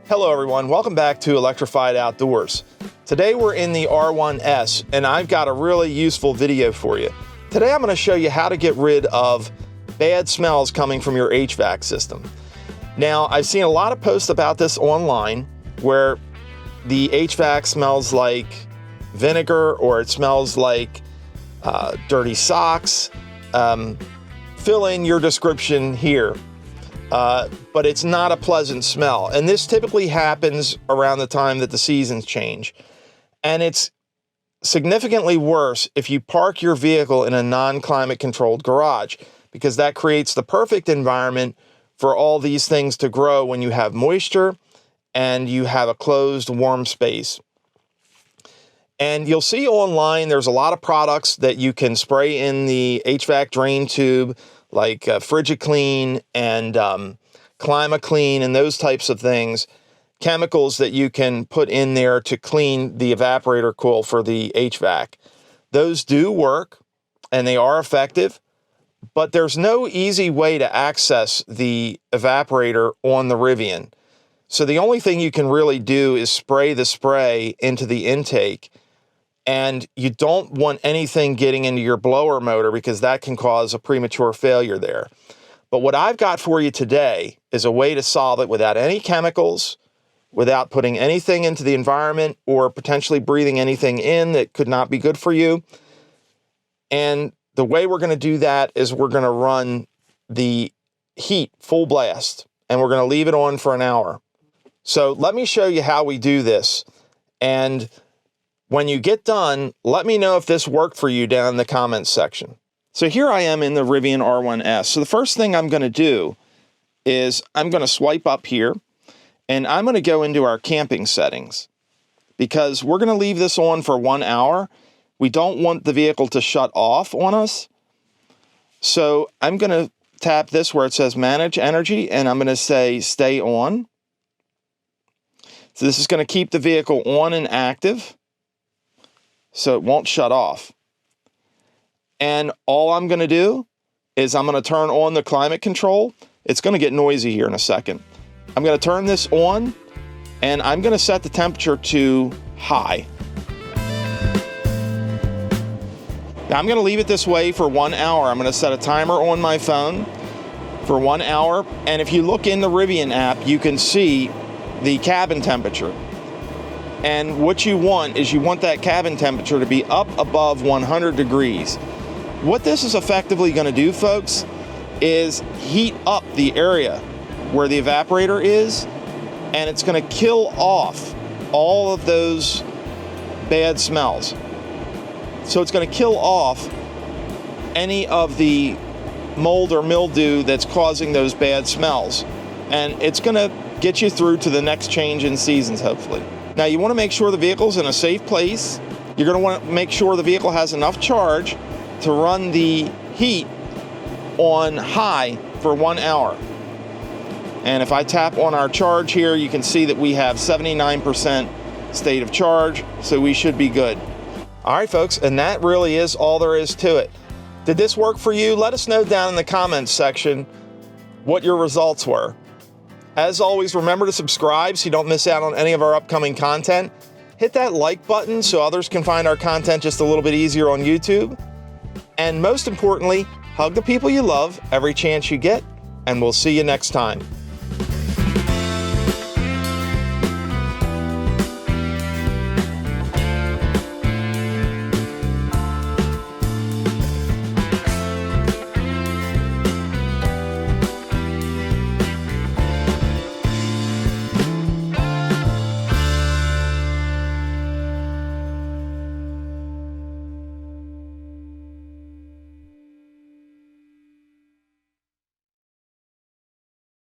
Hello everyone, welcome back to Electrified Outdoors. Today we're in the R1S and I've got a really useful video for you. Today I'm going to show you how to get rid of bad smells coming from your HVAC system. Now I've seen a lot of posts about this online where the HVAC smells like vinegar or it smells like dirty socks. Fill in your description here. But it's not a pleasant smell. And this typically happens around the time that the seasons change. And it's significantly worse if you park your vehicle in a non-climate controlled garage, because that creates the perfect environment for all these things to grow when you have moisture and you have a closed, warm space. And you'll see online there's a lot of products that you can spray in the HVAC drain tube, like FrigiClean and ClimaClean and those types of things, chemicals that you can put in there to clean the evaporator coil for the HVAC. Those do work and they are effective, but there's no easy way to access the evaporator on the Rivian. So the only thing you can really do is spray the spray into the intake. And you don't want anything getting into your blower motor because that can cause a premature failure there. But what I've got for you today is a way to solve it without any chemicals, without putting anything into the environment or potentially breathing anything in that could not be good for you. And the way we're going to do that is we're going to run the heat full blast and we're going to leave it on for an hour. So let me show you how we do this. And when you get done, let me know if this worked for you down in the comments section. So here I am in the Rivian R1S. So the first thing I'm going to do is I'm going to swipe up here and I'm going to go into our camping settings because we're going to leave this on for 1 hour. We don't want the vehicle to shut off on us. So I'm going to tap this where it says manage energy and I'm going to say stay on. So this is going to keep the vehicle on and active, so it won't shut off. And all I'm going to do is I'm going to turn on the climate control. It's going to get noisy here in a second. I'm going to turn this on and I'm going to set the temperature to high. Now I'm going to leave it this way for 1 hour. I'm going to set a timer on my phone for 1 hour. And if you look in the Rivian app, you can see the cabin temperature. And what you want is you want that cabin temperature to be up above 100 degrees. What this is effectively going to do, folks, is heat up the area where the evaporator is, and it's going to kill off all of those bad smells. So it's going to kill off any of the mold or mildew that's causing those bad smells. And it's going to get you through to the next change in seasons, hopefully. Now you want to make sure the vehicle's in a safe place. You're going to want to make sure the vehicle has enough charge to run the heat on high for 1 hour. And if I tap on our charge here, you can see that we have 79% state of charge, so we should be good. All right, folks, and that really is all there is to it. Did this work for you? Let us know down in the comments section what your results were. As always, remember to subscribe so you don't miss out on any of our upcoming content. Hit that like button so others can find our content just a little bit easier on YouTube. And most importantly, hug the people you love every chance you get, and we'll see you next time.